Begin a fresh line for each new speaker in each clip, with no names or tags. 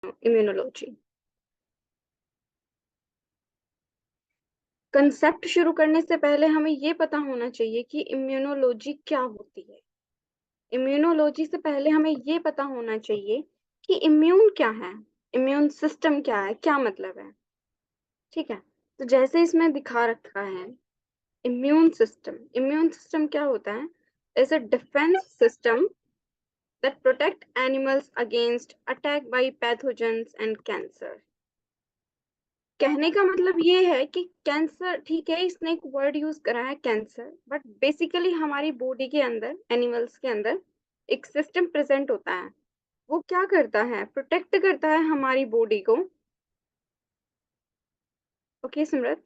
Immunology. Concept शुरू करने से पहले हमें ये पता होना चाहिए कि इम्यूनोलॉजी क्या होती है। इम्यूनोलॉजी से पहले हमें ये पता होना चाहिए कि इम्यून क्या है, इम्यून सिस्टम क्या है, क्या मतलब है। ठीक है, तो जैसे इसमें दिखा रखा है इम्यून सिस्टम क्या होता है? Is a defence system that protect animals against attack by pathogens and cancer. कहने का मतलब ये है कि कैंसर, ठीक है, इसने एक वर्ड यूज करा है कैंसर, बट बेसिकली हमारी बॉडी के अंदर, एनिमल्स के अंदर एक सिस्टम प्रेजेंट होता है। वो क्या करता है? प्रोटेक्ट करता है हमारी बॉडी को। Okay Simrat.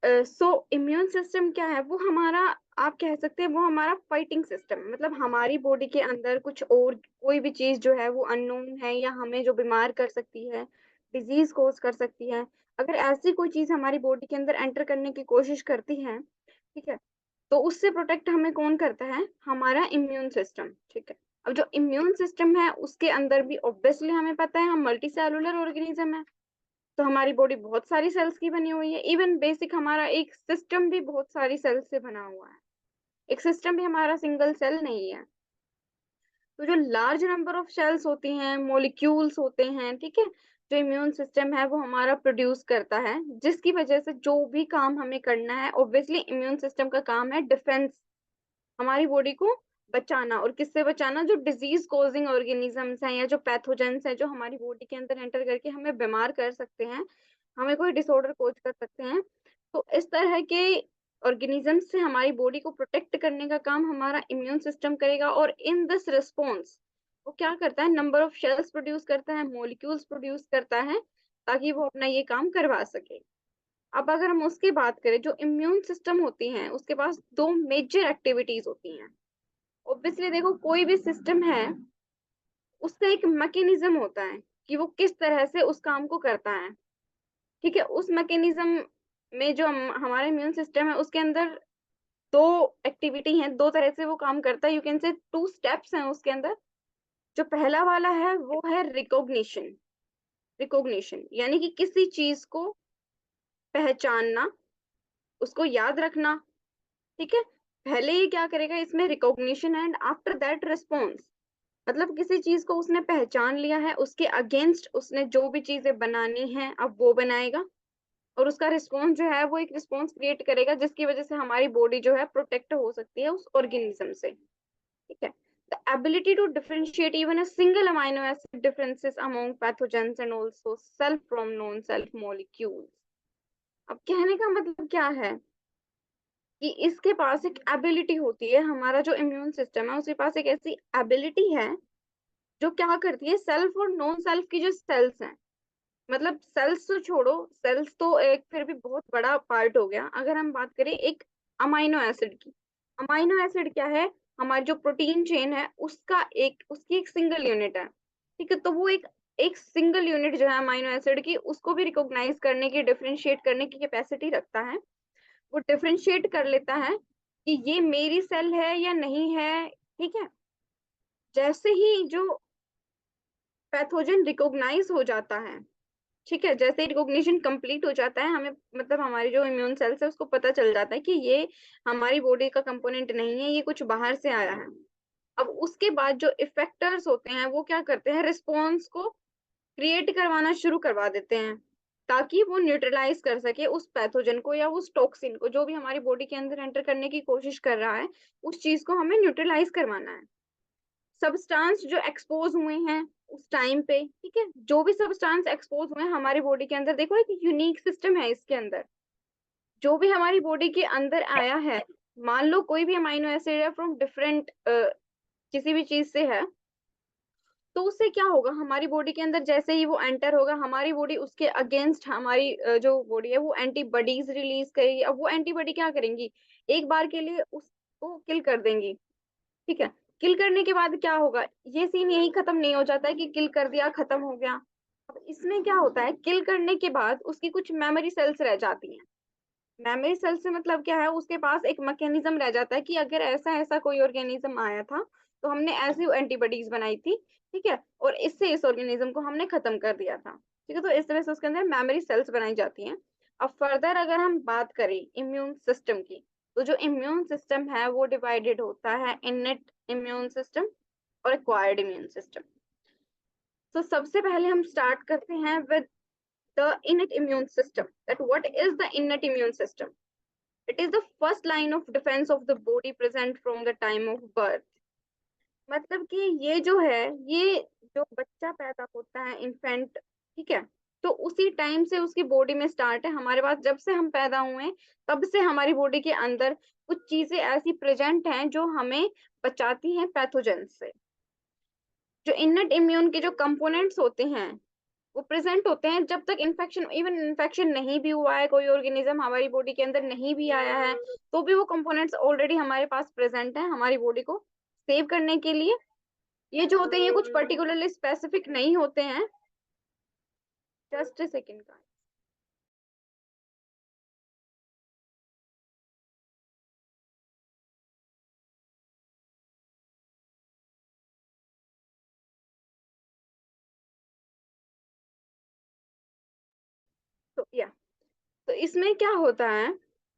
So immune system क्या है? वो हमारा, आप कह सकते हैं वो हमारा फाइटिंग सिस्टम, मतलब हमारी बॉडी के अंदर कुछ और कोई भी चीज जो है वो अननोन है या हमें जो बीमार कर सकती है, डिजीज कोज कर सकती है, अगर ऐसी कोई चीज हमारी बॉडी के अंदर एंटर करने की कोशिश करती है, ठीक है, तो उससे प्रोटेक्ट हमें कौन करता है? हमारा इम्यून सिस्टम। ठीक है, अब जो इम्यून सिस्टम है उसके अंदर भी ऑब्वियसली हमें पता है हम मल्टी सेलुलर ऑर्गेनिज्म है। तो हमारी बॉडी बहुत सारी सेल्स की बनी हुई है। इवन बेसिक हमारा एक सिस्टम भी बहुत सारी सेल्स से बना हुआ है। एक सिस्टम भी हमारा सिंगल सेल नहीं है। तो जो लार्ज नंबर ऑफ सेल्स होती हैं, मॉलिक्यूल्स होते हैं, ठीक है, जो इम्यून सिस्टम है वो हमारा प्रोड्यूस करता है, जिसकी वजह से जो भी काम हमें करना है, ऑब्वियसली इम्यून सिस्टम का काम है डिफेंस, हमारी बॉडी को बचाना। और किससे बचाना? जो डिजीज कॉजिंग ऑर्गेनिजम्स हैं या जो पैथोजेंस हैं जो हमारी बॉडी के अंदर एंटर करके हमें बीमार कर सकते हैं, हमें कोई डिसऑर्डर कोज कर सकते हैं। तो इस तरह के ऑर्गेनिज्म से हमारी बॉडी को प्रोटेक्ट करने का काम हमारा इम्यून सिस्टम करेगा। और इन दिस रिस्पॉन्स वो क्या करता है? नंबर ऑफ शेल्स प्रोड्यूस करता है, मॉलिक्यूल्स प्रोड्यूस करता है, ताकि वो अपना ये काम करवा सके। अब अगर हम उसकी बात करें, जो इम्यून सिस्टम होती हैं उसके पास दो मेजर एक्टिविटीज होती हैं। ऑब्वियसली देखो, कोई भी सिस्टम है उसका एक मैकेनिज्म होता है कि वो किस तरह से उस काम को करता है। ठीक है, उस मैकेनिज्म में जो हमारा इम्यून सिस्टम है उसके अंदर दो एक्टिविटी हैं, दो तरह से वो काम करता है। You can say two steps हैं उसके अंदर। जो पहला वाला है वो है रिकॉग्निशन। रिकॉग्निशन यानी कि किसी चीज को पहचानना, उसको याद रखना। ठीक है, पहले ये क्या करेगा इसमें? Recognition, and after that response. मतलब किसी चीज को उसने पहचान लिया है, उसके अगेंस्ट उसने जो भी चीजें बनानी है अब वो बनाएगा, और उसका रिस्पॉन्स जो है वो एक रिस्पॉन्स क्रिएट करेगा जिसकी वजह से हमारी बॉडी जो है प्रोटेक्ट हो सकती है उस ऑर्गेनिज्म से। ठीक है, the ability to differentiate even a single amino acid differences among pathogens and also self from non self molecules. अब कहने का मतलब क्या है कि इसके पास एक एबिलिटी होती है, हमारा जो इम्यून सिस्टम है उसके पास एक ऐसी एबिलिटी है जो क्या करती है? सेल्फ और नॉन सेल्फ की जो सेल्स हैं, मतलब सेल्स तो छोड़ो, सेल्स तो एक फिर भी बहुत बड़ा पार्ट हो गया। अगर हम बात करें एक अमाइनो एसिड की, अमाइनो एसिड क्या है? हमारी जो प्रोटीन चेन है उसका एक, उसकी एक सिंगल यूनिट है। ठीक है, तो वो एक एक सिंगल यूनिट जो है अमाइनो एसिड की, उसको भी रिकॉग्नाइज करने की, डिफरेंशिएट करने की कैपेसिटी रखता है। वो डिफरेंशिएट कर लेता है कि ये मेरी सेल है या नहीं है। ठीक है, जैसे ही जो पैथोजन रिकॉग्नाइज हो जाता है, ठीक है, जैसे रिकॉग्निशन कंप्लीट हो जाता है, हमें मतलब हमारी जो इम्यून सेल्स है उसको पता चल जाता है कि ये हमारी बॉडी का कंपोनेंट नहीं है, ये कुछ बाहर से आया है। अब उसके बाद जो इफेक्टर्स होते हैं वो क्या करते हैं? रिस्पॉन्स को क्रिएट करवाना शुरू करवा देते हैं, ताकि वो न्यूट्रलाइज कर सके उस पैथोजन को या उस टॉक्सिन को जो भी हमारी बॉडी के अंदर एंटर करने की कोशिश कर रहा है। उस चीज को हमें न्यूट्रलाइज करवाना है। सब्सटेंस जो एक्सपोज हुए हैं उस टाइम पे, ठीक है, जो भी सब्सटेंस एक्सपोज हुए हैं हमारी बॉडी के अंदर, देखो एक यूनिक सिस्टम है इसके अंदर। जो भी हमारी बॉडी के अंदर आया है, मान लो कोई भी अमाइनो एसिड है फ्रॉम डिफरेंट किसी भी चीज से है, तो उससे क्या होगा? हमारी बॉडी के अंदर जैसे ही वो एंटर होगा, हमारी बॉडी उसके अगेंस्ट, हमारी जो बॉडी है वो एंटीबॉडीज रिलीज करेगी। अब वो एंटीबॉडी क्या करेंगी? एक बार के लिए उसको किल कर देंगी। ठीक है, किल करने के बाद क्या होगा? ये सीन यही खत्म नहीं हो जाता है कि किल कर दिया खत्म हो गया। अब इसमें क्या होता है? किल करने के बाद उसकी कुछ मेमोरी सेल्स रह जाती हैं। मेमोरी सेल से मतलब क्या है? उसके पास एक मैकेनिज्म रह जाता है कि अगर ऐसा ऐसा कोई ऑर्गेनिज्म आया था तो हमने ऐसी एंटीबॉडीज बनाई थी ठीक है, और इससे इस ऑर्गेनिज्म को हमने खत्म कर दिया था। ठीक है, तो इस तरह से उसके अंदर मेमोरी सेल्स बनाई जाती हैं। अब फर्दर अगर हम बात करें इम्यून सिस्टम की, तो जो इम्यून सिस्टम है वो डिवाइडेड होता है इनेट इम्यून सिस्टम और एक्वायर्ड इम्यून सिस्टम। तो सबसे पहले हम स्टार्ट करते हैं with the इनेट immune system, that what is the इनेट immune system. It is the first line of defence of the body present from the time of birth. मतलब कि ये जो है, ये जो बच्चा पैदा होता है इन्फेंट, ठीक है, तो उसी टाइम से उसकी बॉडी में स्टार्ट है। हमारे पास जब से हम पैदा हुए हैं, तब से हमारी बॉडी के अंदर कुछ चीजें ऐसी प्रेजेंट हैं जो हमें बचाती हैं पैथोजन से। जो इननेट इम्यून के जो कंपोनेंट्स होते हैं वो प्रेजेंट होते हैं जब तक इन्फेक्शन, इवन इन्फेक्शन नहीं भी हुआ है, कोई ऑर्गेनिज्म हमारी बॉडी के अंदर नहीं भी आया है, तो भी वो कंपोनेंट्स ऑलरेडी हमारे पास प्रेजेंट है हमारी बॉडी को सेव करने के लिए। ये जो होते हैं ये कुछ पर्टिकुलरली स्पेसिफिक नहीं होते हैं। जस्ट अ सेकेंड का। तो या, तो इसमें क्या होता है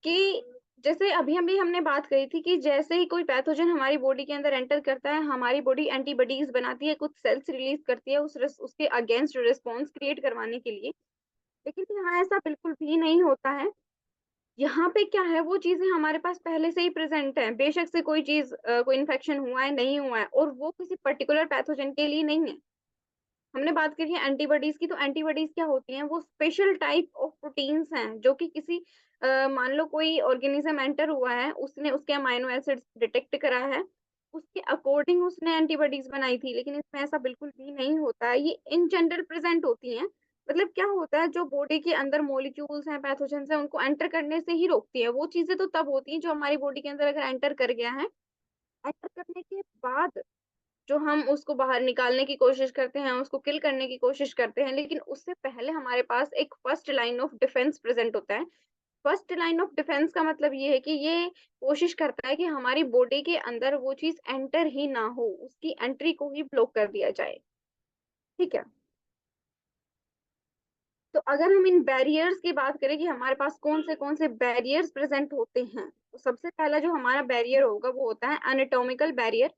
कि जैसे अभी अभी हमने बात करी थी कि जैसे ही कोई पैथोजन हमारी बॉडी के अंदर एंटर करता है, हमारी बॉडी एंटीबॉडीज बनाती है, कुछ सेल्स रिलीज करती है उसके अगेंस्ट रिस्पॉन्स क्रिएट करवाने के लिए। लेकिन यहाँ ऐसा बिल्कुल भी नहीं होता है। यहाँ पे क्या है, वो चीजें हमारे पास पहले से ही प्रेजेंट है, बेशक से कोई चीज कोई इन्फेक्शन हुआ है नहीं हुआ है, और वो किसी पर्टिकुलर पैथोजन के लिए नहीं है। हमने बात करी है एंटीबॉडीज की, तो एंटीबॉडीज क्या होती हैं, वो स्पेशल टाइप ऑफ प्रोटीन्स हैं जो कि किसी मान लो कोई ऑर्गेनिज्म एंटर हुआ है, उसने उसके अमाइनो एसिड्स डिटेक्ट करा है, उसके अकॉर्डिंग उसने एंटीबॉडीज बनाई थी। लेकिन इसमें ऐसा बिल्कुल भी नहीं होता है, ये इन जनरल प्रेजेंट होती हैं। मतलब क्या होता है, जो बॉडी के अंदर मॉलिक्यूल्स हैं, पैथोजेंस हैं, उनको एंटर करने से ही रोकती है। वो चीजें तो तब होती हैं जो हमारी बॉडी के अंदर अगर एंटर कर गया है, एंटर करने के बाद जो हम उसको बाहर निकालने की कोशिश करते हैं, उसको किल करने की कोशिश करते हैं, लेकिन उससे पहले हमारे पास एक first line of defence present होता है। फर्स्ट लाइन ऑफ डिफेंस का मतलब ये है कि ये कोशिश करता है कि हमारी बॉडी के अंदर वो चीज एंटर ही ना हो, उसकी एंट्री को ही ब्लॉक कर दिया जाए। ठीक है, तो अगर हम इन बैरियर्स की बात करें कि हमारे पास कौन से बैरियर्स प्रेजेंट होते हैं, तो सबसे पहला जो हमारा बैरियर होगा वो होता है एनाटॉमिकल बैरियर।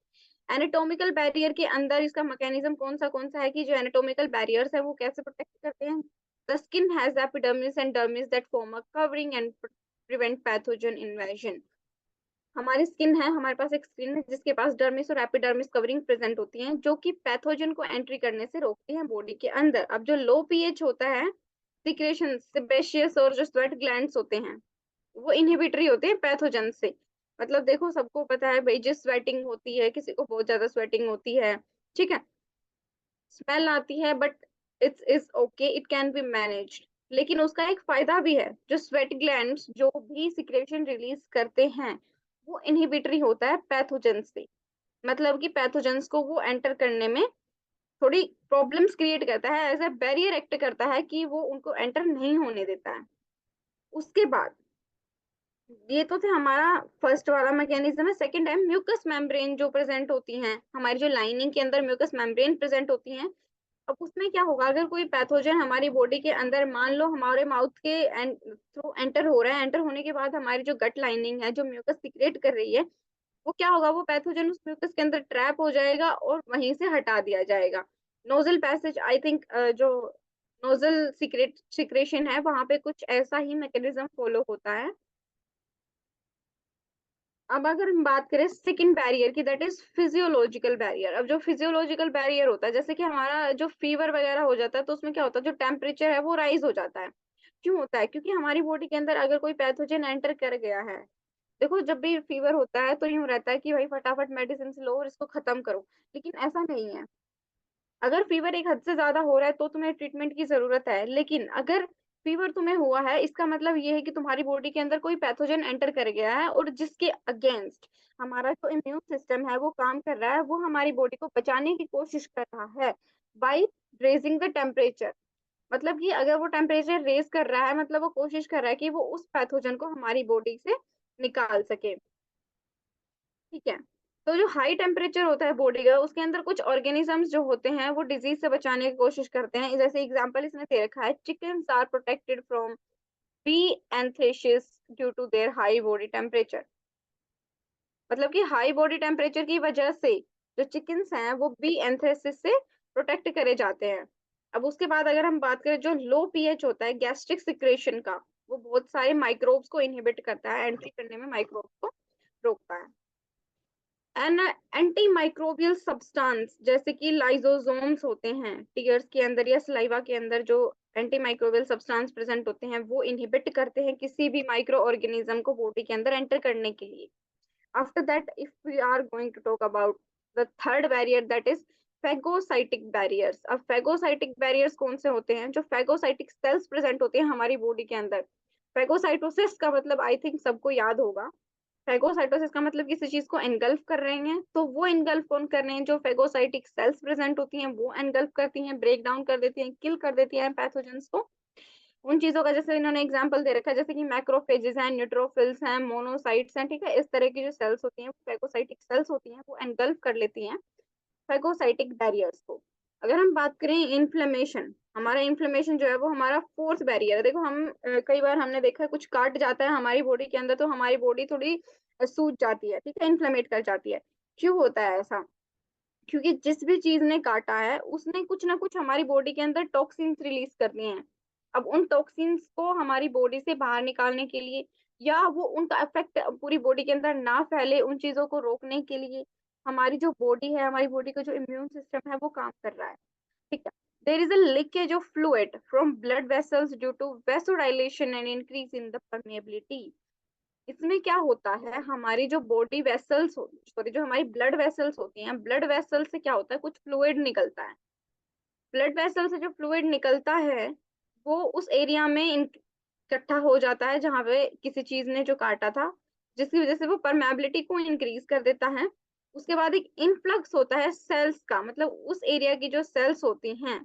एनाटॉमिकल बैरियर के अंदर इसका मैकेनिज्म कौन सा है कि जो एनाटॉमिकल बैरियर्स है वो कैसे प्रोटेक्ट करते हैं। The skin has epidermis and dermis that form a covering and prevent pathogen invasion. हमारी स्किन है, हमारे पास एक स्किन है जिसके पास डर्मिस और एपिडर्मिस कवरिंग प्रेजेंट होती हैं, जो कि पैथोजन को एंट्री करने से रोकती हैं बॉडी के अंदर। अब जो लो पीएच होता है, सिक्रेशन सेबेशियस और जो स्वेट ग्लैंड्स होते हैं, वो इनहिबिटरी होते हैं पैथोजन से। मतलब देखो, सबको पता है भाई, जिस स्वेटिंग होती है, किसी को बहुत ज्यादा स्वेटिंग होती है, ठीक है, स्मेल आती है, but it's is okay, it can be managed. लेकिन उसका एक फायदा भी है, जो स्वेट ग्लैंड्स जो भी सिक्रेशन रिलीज करते हैं, वो इनहिबिटरी होता है पैथोजन से। मतलब कि पैथोजेंस को वो एंटर करने में थोड़ी प्रॉब्लम्स क्रिएट करता है, एज ए बैरियर एक्ट करता है कि वो उनको एंटर नहीं होने देता है। उसके बाद ये तो थे हमारा फर्स्ट वाला मैकेनिज्म है। सेकंड है म्यूकस मेम्ब्रेन जो प्रेजेंट होती हैं हमारी, जो लाइनिंग के अंदर म्यूकस मेम्ब्रेन प्रेजेंट होती हैं। अब उसमें क्या होगा, अगर कोई पैथोजन हमारी बॉडी के अंदर मान लो हमारे माउथ के थ्रू एंटर हो रहा है, एंटर होने के बाद हमारी जो गट लाइनिंग है जो म्यूकस सिक्रेट कर रही है, वो क्या होगा, वो पैथोजन उस म्यूकस के अंदर ट्रैप हो जाएगा और वहीं से हटा दिया जाएगा। नोजल पैसेज, आई थिंक जो नोजल सिक्रेशन है वहां पे कुछ ऐसा ही मैकेनिज्म फॉलो होता है। अब अगर हम बात करें सेकंड बैरियर की, दैट इज फिजियोलॉजिकल बैरियर। अब जो फिजियोलॉजिकल बैरियर होता है, जैसे कि हमारा जो फीवर वगैरह हो जाता है, तो उसमें क्या होता है, जो टेम्परेचर है वो राइज हो जाता है। क्यों होता है, क्योंकि हमारी बॉडी के अंदर अगर कोई पैथोजन एंटर कर गया है, देखो जब भी फीवर होता है तो यूं रहता है कि भाई फटाफट मेडिसिन लो और इसको खत्म करो। लेकिन ऐसा नहीं है। अगर फीवर एक हद से ज्यादा हो रहा है तो तुम्हें ट्रीटमेंट की जरूरत है, लेकिन अगर फीवर तुम्हें हुआ है, इसका मतलब ये है कि तुम्हारी बॉडी के अंदर कोई पैथोजन एंटर कर गया है, और जिसके अगेंस्ट हमारा जो इम्यून सिस्टम है वो काम कर रहा है, वो हमारी बॉडी को बचाने की कोशिश कर रहा है बाई रेजिंग द टेम्परेचर। मतलब कि अगर वो टेम्परेचर रेज कर रहा है, मतलब वो कोशिश कर रहा है कि वो उस पैथोजन को हमारी बॉडी से निकाल सके। ठीक है, तो जो हाई टेम्परेचर होता है बॉडी का, उसके अंदर कुछ ऑर्गेनिजम्स जो होते हैं वो डिजीज से बचाने की कोशिश करते हैं। जैसे एग्जांपल इसने दे रखा है, chickens are protected from B anthracis due to their high body temperature. मतलब कि हाई बॉडी टेम्परेचर की वजह से जो चिकन्स हैं वो बी एंथ्रेसिस से प्रोटेक्ट करे जाते हैं। अब उसके बाद अगर हम बात करें, जो लो पीएच होता है गैस्ट्रिक सिक्रेशन का, वो बहुत सारे माइक्रोब्स को इनहिबिट करता है, एंट्री करने में माइक्रोब्स को रोकता है। एन एंटी माइक्रोबियल सब्सटेंस जैसे कि लाइजोसोम्स होते हैं टीयर्स के अंदर या सलाइवा के अंदर, जो एंटी माइक्रोबियल सब्सटेंस प्रेजेंट होते हैं वो इनहिबिट करते हैं किसी भी माइक्रो ऑर्गेनिज्म को बॉडी के अंदर एंटर करने के लिए। After that, if we are going to talk about the third barrier, that is phagocytic barriers। अब phagocytic barriers कौन से होते हैं? जो phagocytic cells प्रेजेंट होते हैं हमारी बॉडी के अंदर। phagocytosis का मतलब आई थिंक सबको याद होगा। phagocytosis का मतलब किसी चीज को एनगल्फ कर रहे हैं, तो वो एनगल्फ कौन कर रहे हैं? जो phagocytic cells प्रेजेंट होती हैं वो एनगल्फ करती हैं, ब्रेक डाउन कर देती हैं, किल कर देती हैं पैथोजेंस को। उन चीजों का जैसे इन्होंने एग्जांपल दे रखा है, जैसे कि मैक्रोफेजेस हैं, न्यूट्रोफिल्स हैं, मोनोसाइट्स हैं, ठीक है। इस तरह की जो सेल्स होती हैं, फैगोसाइटिक सेल्स होती हैं, वो एनगल्फ कर लेती हैं फैगोसाइटिक बैरियर्स को। अगर हम बात करें इन्फ्लेमेशन, हमारा इन्फ्लेमेशन जो है वो हमारा फोर्थ बैरियर है। देखो हम कई बार हमने देखा है कुछ काट जाता है हमारी बॉडी के अंदर, तो हमारी बॉडी थोड़ी सूज जाती है, ठीक है, इन्फ्लेमेट कर जाती है। क्यों होता है ऐसा? क्योंकि जिस भी चीज ने काटा है उसने कुछ ना कुछ हमारी बॉडी के अंदर टॉक्सिन्स रिलीज कर दिए हैं। अब उन टॉक्सिन्स को हमारी बॉडी से बाहर निकालने के लिए, या वो उनका इफेक्ट पूरी बॉडी के अंदर ना फैले, उन चीजों को रोकने के लिए हमारी जो बॉडी है, हमारी बॉडी का जो इम्यून सिस्टम है वो काम कर रहा है, ठीक है। There is a leakage of fluid from blood vessels due to vasodilation and increase in the permeability. इसमें क्या होता है, हमारी जो बॉडी वेसल्स सॉरी, जो हमारी ब्लड वेसल्स होती हैं, ब्लड वेसल से क्या होता है, कुछ फ्लूइड निकलता है। ब्लड वेसल से जो फ्लूइड निकलता है वो उस एरिया में इकट्ठा हो जाता है जहां पे किसी चीज ने जो काटा था, जिसकी वजह से वो परमेबिलिटी को इंक्रीज कर देता है। उसके बाद एक इनफ्लक्स होता है सेल्स का, मतलब उस एरिया की जो सेल्स होती हैं,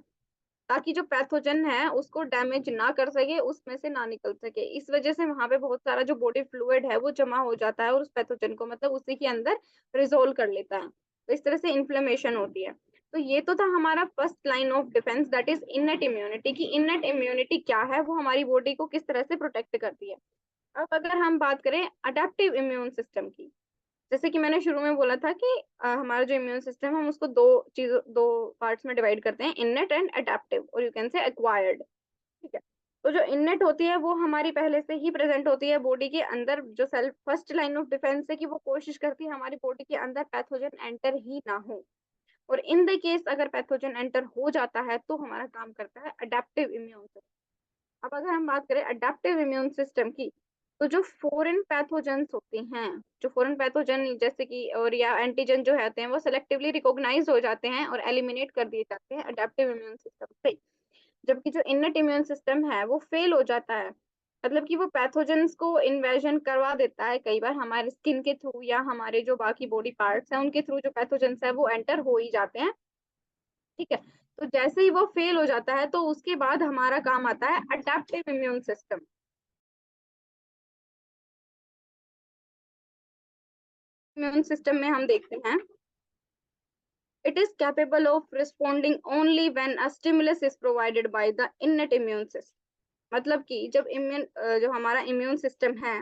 ताकि जो पैथोजन है उसको डैमेज ना कर सके, उसमें से ना निकल सके। इस वजह से वहां पे बहुत सारा जो बॉडी फ्लूइड है वो जमा हो जाता है और उस पैथोजन को मतलब उसी के अंदर रिजोल्व कर लेता है। तो इस तरह से इन्फ्लेमेशन होती है। तो ये तो था हमारा first line of defence, that is innate immunity. की इननेट इम्यूनिटी क्या है, वो हमारी बॉडी को किस तरह से प्रोटेक्ट करती है। अब अगर हम बात करें अडेप्टिव इम्यून सिस्टम की, जैसे कि मैंने शुरू में बोला था कि हमारा जो इम्यून सिस्टम है हम उसको दो पार्ट्स में डिवाइड करते हैं, इननेट एंड अडेप्टिव, और यू कैन से एक्वायर्ड, ठीक है। तो जो इननेट होती है वो हमारी पहले से ही प्रेजेंट होती है बॉडी के अंदर, जो self first line of defence है कि वो कोशिश करती है हमारी बॉडी के अंदर पैथोजन एंटर ही ना हो। और इन द केस अगर पैथोजन एंटर हो जाता है तो हमारा काम करता है अडेप्टिव इम्यून। अब अगर हम बात करें अडेप्टिव इम्यून सिस्टम की, तो जो फॉरेन पैथोजेंस होते हैं, जो फॉरेन पैथोजन जैसे कि और या एंटीजन जो होते हैं वो सेलेक्टिवली रिकॉग्नाइज हो जाते हैं और एलिमिनेट कर दिए जाते हैं अडेप्टिव इम्यून सिस्टम से। जबकि जो इननेट इम्यून सिस्टम है वो फेल हो जाता है, मतलब कि वो पैथोजेंस को इन्वेजन करवा देता है कई बार हमारे स्किन के थ्रू या हमारे जो बाकी बॉडी पार्ट्स हैं उनके थ्रू, जो पैथोजेंस है वो एंटर हो ही जाते हैं, ठीक है। तो जैसे ही वो फेल हो जाता है तो उसके बाद हमारा काम आता है adaptive immune system. Immune system में हम देखते हैं, it is capable of responding only when a stimulus is provided by the innate immune system. मतलब कि जब जो हमारा इम्यून सिस्टम है,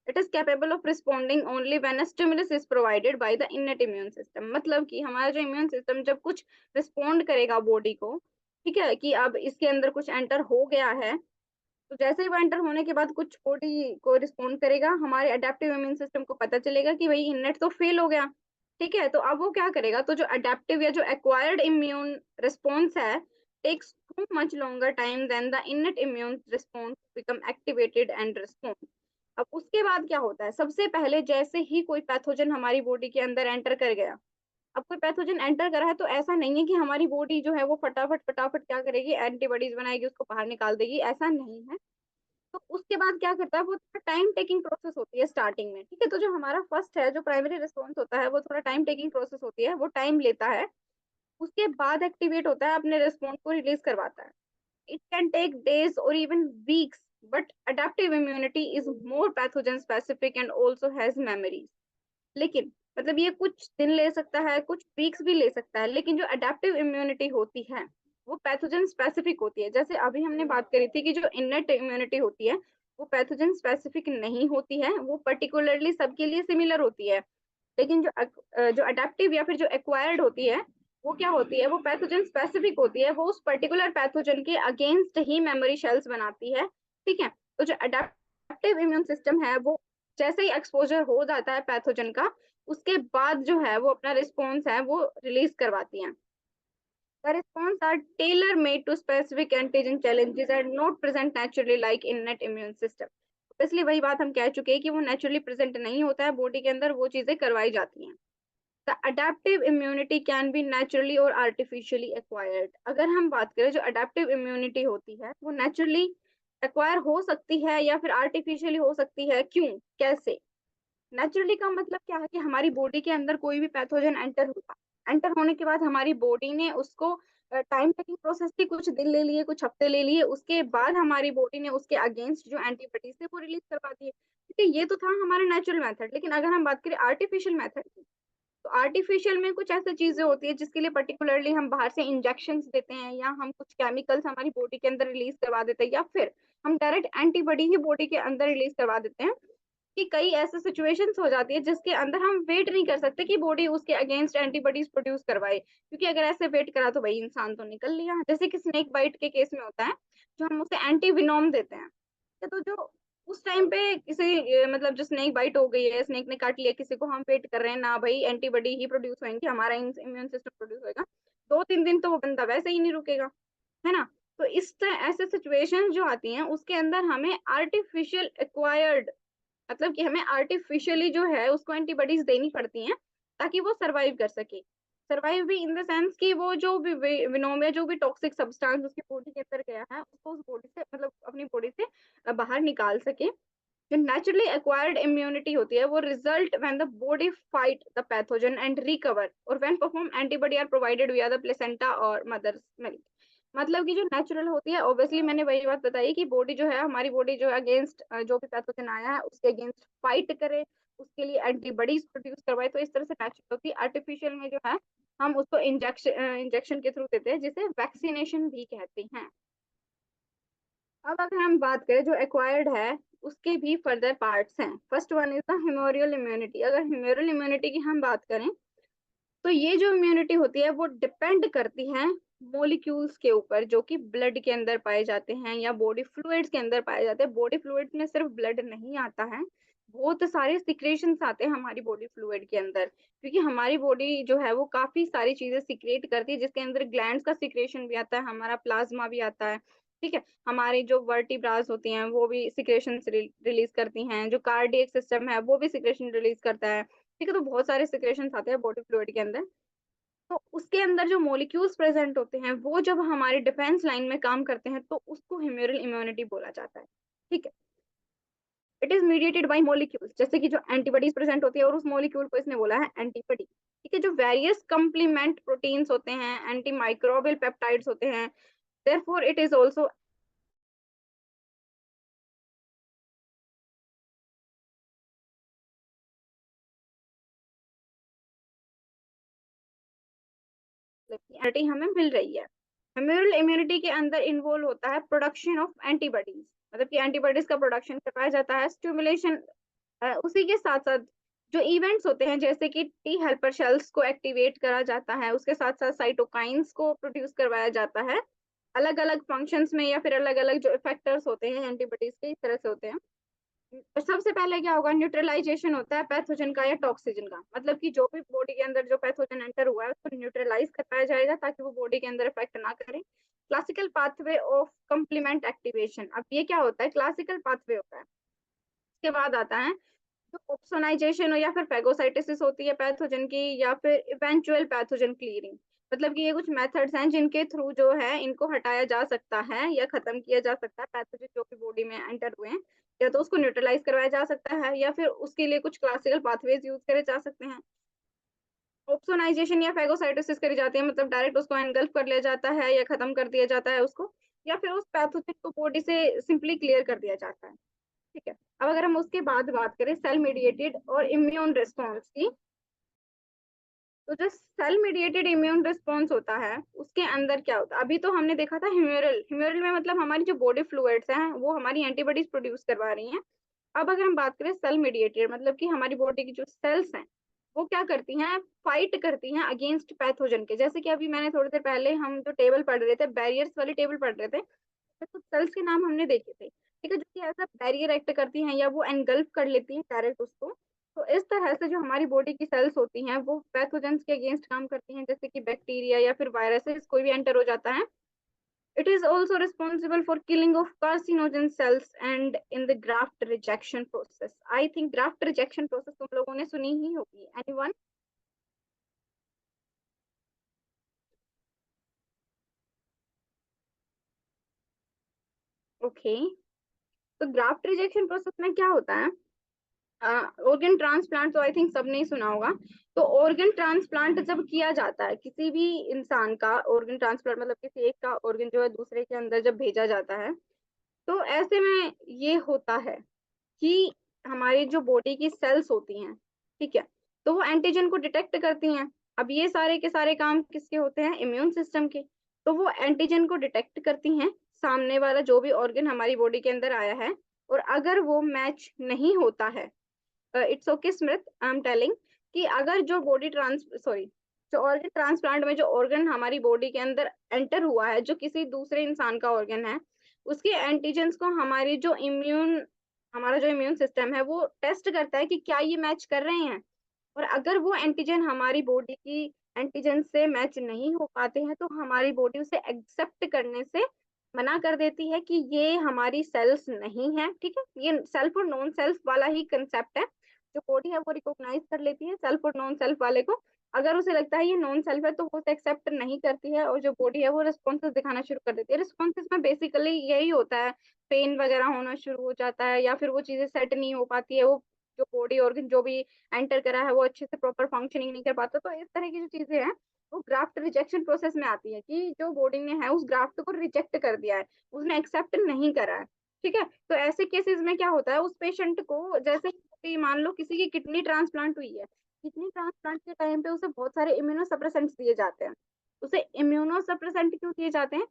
it is capable of responding only when a stimulus is provided by the innate immune system. मतलब कि हमारा जो इम्यून सिस्टम जब कुछ रिस्पॉन्ड करेगा बॉडी को, ठीक है, कि अब इसके अंदर कुछ एंटर हो गया है, तो जैसे ही वो एंटर होने के बाद कुछ बॉडी को रिस्पॉन्ड करेगा, हमारे अडेप्टिव इम्यून सिस्टम को पता चलेगा कि भाई इननेट तो फेल हो गया, ठीक है। तो अब वो क्या करेगा, तो जो अडेप्टिव या जो एक्वायर्ड इम्यून रिस्पॉन्स है takes too much longer time than the innate immune response become activated and respond. अब उसके बाद क्या होता है, सबसे पहले जैसे ही कोई पैथोजन हमारी बॉडी के अंदर एंटर कर गया, अब कोई पैथोजन एंटर करा है तो ऐसा नहीं है कि हमारी बॉडी जो है वो फटाफट फटाफट क्या करेगी, एंटीबॉडीज बनाएगी, उसको बाहर निकाल देगी, ऐसा नहीं है। तो उसके बाद क्या करता है, वो थोड़ा टाइम टेकिंग प्रोसेस होती है स्टार्टिंग में, ठीक है। तो जो हमारा फर्स्ट है, जो प्राइमरी रिस्पॉन्स होता है, वो थोड़ा टाइम टेकिंग प्रोसेस होती है, वो टाइम लेता है। उसके बाद एक्टिवेट होता है, अपने रिस्पॉन्स को रिलीज करवाता है। इट कैन टेक डेज और even weeks but adaptive immunity is more pathogen specific and also has memories. लेकिन मतलब ये कुछ दिन ले सकता है, कुछ वीक्स भी ले सकता है, लेकिन जो अडेप्टिव इम्यूनिटी होती है वो पैथोजन स्पेसिफिक होती है। जैसे अभी हमने बात करी थी कि जो इननेट इम्यूनिटी होती है वो पैथोजन स्पेसिफिक नहीं होती है, वो पर्टिकुलरली सबके लिए सिमिलर होती है। लेकिन जो अडेप्टिव या फिर जो एक्वायर्ड होती है वो क्या होती है, वो पैथोजन स्पेसिफिक होती है, वो उस पर्टिकुलर पैथोजन के अगेंस्ट ही मेमोरी शेल्स बनाती है। ठीक है, तो जो अडेप्टिव इम्यून सिस्टम है वो जैसे ही एक्सपोजर हो जाता है पैथोजन का, उसके बाद जो है वो अपना रिस्पॉन्स है वो रिलीज करवाती है। The response are tailor-made to specific antigen challenges and not present naturally like innate immune system. इसलिए वही बात हम कह चुके हैं कि वो नेचुरली प्रेजेंट नहीं होता है बॉडी के अंदर, वो चीजें करवाई जाती हैं। The adaptive immunity can be naturally और आर्टिफिशियली एक्वायर्ड। अगर हम बात करें जो अडेप्टिव इम्यूनिटी होती है वो नेचुरली एक्वायर हो सकती है या फिर आर्टिफिशियली हो सकती है। क्यों, कैसे? नेचुरली का मतलब क्या है कि हमारी बॉडी के अंदर कोई भी पैथोजन एंटर होता, एंटर होने के बाद हमारी बॉडी ने उसको टाइम टेकिंग प्रोसेस थी, कुछ दिन ले लिए, कुछ हफ्ते ले लिए, उसके बाद हमारी बॉडी ने उसके अगेंस्ट जो एंटीबॉडीज थे वो रिलीज करवा दिए। ठीक है, ये तो था हमारा नेचुरल मेथड। लेकिन अगर हम बात करें आर्टिफिशियल मेथड की, तो आर्टिफिशियल में कुछ ऐसी चीजें होती है जिसके लिए पर्टिकुलरली हम बाहर से इंजेक्शन देते हैं, या हम कुछ केमिकल्स हमारी बॉडी के अंदर रिलीज करवा देते हैं, या फिर हम डायरेक्ट एंटीबॉडी ही बॉडी के अंदर रिलीज करवा देते हैं। कि कई ऐसे सिचुएशंस हो जाती है जिसके अंदर हम वेट नहीं कर सकते कि बॉडी उसके अगेंस्ट एंटीबॉडीज प्रोड्यूस करवाए, क्योंकि अगर ऐसे वेट करा तो भाई इंसान तो निकल लिया। जैसे कि स्नेक बाइट के केस में होता है, जो हम उसे एंटी विनोम देते हैं। तो जो उस टाइम पे किसी मतलब जो स्नेक बाइट हो गई है, स्नेक ने काट लिया किसी को, हम वेट कर रहे हैं ना भाई एंटीबॉडी ही प्रोड्यूस होंगे, हमारा इम्यून सिस्टम प्रोड्यूस होगा, 2-3 दिन तो वो बंदा वैसे ही नहीं रुकेगा, है ना। तो ऐसे सिचुएशन जो आती हैं उसके अंदर हमें आर्टिफिशियल एक्वायर्ड, मतलब कि हमें आर्टिफिशियली जो है उसको एंटीबॉडीज देनी पड़ती हैं ताकि वो सरवाइव कर सके। सरवाइव भी इन द सेंस कि वो जो भी विनोम या जो भी टॉक्सिक सब्सटेंस उसकी बॉडी के अंदर गया है उसको उस बॉडी से मतलब अपनी बॉडी से बाहर निकाल सके। जो नेचुरली एक्वायर्ड इम्यूनिटी होती है वो result when the body fight the pathogen and recover, और when preformed antibody are provided via the placenta और मदर्स मिल्क। मतलब कि जो नेचुरल होती है, ऑब्वियसली मैंने वही बात बताई कि बॉडी जो है, हमारी बॉडी जो है अगेंस्ट जो भी पैथोजन आया है उसके अगेंस्ट फाइट करे, उसके लिए एंटीबॉडीज प्रोड्यूस करवाए, तो इस तरह से नेचुरल होती है। आर्टिफिशियल में जो है हम उसको इंजेक्शन के थ्रू देते हैं, जिसे वैक्सीनेशन भी कहते हैं। अब अगर हम बात करें जो एक्वायर्ड है उसके भी फर्दर पार्ट्स हैं। First one is the humoral immunity. अगर ह्यूमोरियल इम्यूनिटी की हम बात करें तो ये जो इम्यूनिटी होती है वो डिपेंड करती है मोलिक्यूल्स के ऊपर जो कि ब्लड के अंदर पाए जाते हैं या बॉडी फ्लूइड्स के अंदर पाए जाते हैं। बॉडी फ्लूइड में सिर्फ ब्लड नहीं आता है, बहुत सारे सिक्रेशंस आते हैं हमारी बॉडी फ्लूइड के अंदर, क्योंकि हमारी बॉडी जो है वो काफी सारी चीजें सिक्रेट करती है, जिसके अंदर ग्लैंड्स का सिक्रेशन भी आता है, हमारा प्लाज्मा भी आता है। ठीक है, हमारी जो वर्टिब्रास होती हैं वो भी सिक्रेशन रिलीज करती हैं, जो कार्डियक सिस्टम है वो भी सिक्रेशन रिलीज करता है। ठीक है, तो बहुत सारे सिक्रेशंस आते हैं बॉडी फ्लूइड के अंदर। तो उसके अंदर जो मॉलिक्यूल्स प्रेजेंट होते हैं वो जब हमारे डिफेंस लाइन में काम करते हैं तो उसको ह्यूमरल इम्यूनिटी बोला जाता है। ठीक है, it is mediated by molecules, जैसे कि जो एंटीबॉडीज प्रेजेंट होती है और उस मॉलिक्यूल को इसने बोला है एंटीबॉडी। ठीक है, जो वेरियस कंप्लीमेंट प्रोटीन्स होते हैं, एंटी माइक्रोबियल पेप्टाइड्स होते हैं, therefore it is also immunity हमें मिल रही है। ह्यूमरल इम्यूनिटी के अंदर इन्वॉल्व होता है प्रोडक्शन ऑफ एंटीबॉडीज, मतलब कि एंटीबॉडीज का प्रोडक्शन करवाया जाता है, स्टिमुलेशन। उसी के साथ साथ जो इवेंट्स होते हैं जैसे कि टी हेल्पर सेल्स को एक्टिवेट करा जाता है, उसके साथ साथ साइटोकाइंस को प्रोड्यूस करवाया जाता है अलग अलग फंक्शंस में, या फिर अलग अलग जो इफेक्टर्स होते हैं एंटीबॉडीज के, इस तरह से होते हैं। तो सबसे पहले क्या होगा, न्यूट्रलाइजेशन होता है पैथोजन का या टॉक्सिजन का, मतलब कि जो भी बॉडी के अंदर जो पैथोजन एंटर हुआ है उसको न्यूट्रलाइज करवाया जाएगा ताकि वो बॉडी के अंदर इफेक्ट ना करे। Classical pathway of complement activation, अब ये क्या होता है, क्लासिकल पाथवे होता है। उसके बाद आता है जो ऑप्सोनाइजेशन हो या फिर फैगोसाइटोसिस होती है पैथोजन की, या फिर इवेंचुअल पैथोजन क्लियरिंग। मतलब कि ये कुछ मेथड्स हैं जिनके थ्रू जो है इनको हटाया जा सकता है या खत्म किया जा सकता है पैथोजन जो भी बॉडी में एंटर हुए हैं, या तो उसको न्यूट्रलाइज करवाया जा सकता है या फिर उसके लिए कुछ क्लासिकल पाथवेज यूज करे जा सकते हैं। ऑप्सोनाइजेशन या फैगोसाइटोसिस करी जाती है, मतलब डायरेक्ट उसको एनगल्फ कर लिया जाता है या खत्म कर दिया जाता है उसको। या फिर उस पैथोजन को बॉडी से सिंपली क्लियर कर दिया जाता है। ठीक है, अब अगर हम उसके बाद बात करें सेल मीडिएटेड और इम्यून रिस्पॉन्स की, तो जो सेल मीडिएटेड इम्यून रिस्पॉन्स होता है उसके अंदर क्या होता है, अभी तो हमने देखा था ह्यूमरल, ह्यूमरल में मतलब हमारी जो बॉडी फ्लूइड्स हैं वो हमारी एंटीबॉडीज प्रोड्यूस करवा रही हैं। अब अगर हम बात करें सेल मीडिएटेड, मतलब कि हमारी बॉडी की जो सेल्स हैं वो क्या करती हैं, फाइट करती हैं अगेंस्ट पैथोजन के। जैसे कि अभी मैंने थोड़ी देर पहले हम जो टेबल पढ़ रहे थे, बैरियर्स वाली टेबल पढ़ रहे थे, तो कुछ सेल्स के नाम हमने देखे थे, ठीक है, जो कि ऐसा बैरियर एक्ट करती हैं या वो एनगल्फ कर लेती हैं डायरेक्ट उसको। तो इस तरह से जो हमारी बॉडी की सेल्स होती हैं वो पैथोजेंस के अगेंस्ट काम करती हैं, जैसे कि बैक्टीरिया या फिर वायरसेस कोई भी एंटर हो जाता है। It is also responsible for killing of carcinogen cells and in the graft rejection process. I think graft rejection process तुम लोगों ने सुनी ही होगी, एनीवन? ओके, तो ग्राफ्ट रिजेक्शन प्रोसेस में क्या होता है, ऑर्गन ट्रांसप्लांट तो आई थिंक सबने ही सुना होगा। तो ऑर्गन ट्रांसप्लांट जब किया जाता है, किसी भी इंसान का ऑर्गन ट्रांसप्लांट मतलब किसी एक का ऑर्गन जो है दूसरे के अंदर जब भेजा जाता है, तो ऐसे में ये होता है कि हमारी जो बॉडी की सेल्स होती हैं, ठीक है, तो वो एंटीजन को डिटेक्ट करती हैं। अब ये सारे के सारे काम किसके होते हैं, इम्यून सिस्टम के। तो वो एंटीजन को डिटेक्ट करती हैं, सामने वाला जो भी ऑर्गन हमारी बॉडी के अंदर आया है, और अगर वो मैच नहीं होता है, it's okay Smith, I am telling कि अगर जो बॉडी ट्रांस सॉरी जो ऑर्गन ट्रांसप्लांट में जो ऑर्गन हमारी बॉडी के अंदर एंटर हुआ है, जो किसी दूसरे इंसान का ऑर्गन है, उसके एंटीजेंस को हमारा जो इम्यून सिस्टम है वो टेस्ट करता है कि क्या ये मैच कर रहे हैं। और अगर वो एंटीजन हमारी बॉडी की एंटीजन से मैच नहीं हो पाते हैं, तो हमारी बॉडी उसे एक्सेप्ट करने से मना कर देती है कि ये हमारी सेल्स नहीं है। ठीक है, ये सेल्फ और नॉन सेल्फ वाला ही कंसेप्ट है, जो बॉडी है वो रिकॉग्नाइज कर लेती है सेल्फ और नॉन सेल्फ वाले को। अगर उसे लगता है ये नॉन सेल्फ है तो वो उसे एक्सेप्ट नहीं करती है, और जो बॉडी है वो रिस्पॉन्सेस दिखाना शुरू कर देती है। रिस्पॉन्सेस में बेसिकली यही होता है, पेन वगैरह होना शुरू हो जाता है, या फिर वो चीजें सेट नहीं हो पाती है, वो जो बॉडी ऑर्गन जो भी एंटर करा है वो अच्छे से प्रॉपर फंक्शनिंग नहीं कर पाता। तो इस तरह की जो चीजें हैं वो ग्राफ्ट रिजेक्शन प्रोसेस में आती है, कि जो बॉडी ने है उस ग्राफ्ट को रिजेक्ट कर दिया है, उसने एक्सेप्ट नहीं करा है। ठीक है, तो ऐसे केसेस में क्या होता है, उस पेशेंट को, जैसे कि मान लो किसी की किडनी ट्रांसप्लांट हुई है, किडनी ट्रांसप्लांट के टाइम पे उसे बहुत सारे इम्यूनो सप्रेसेंट्स दिए जाते हैं। उसे इम्यूनो सप्रेसेंट क्यों दिए जाते हैं,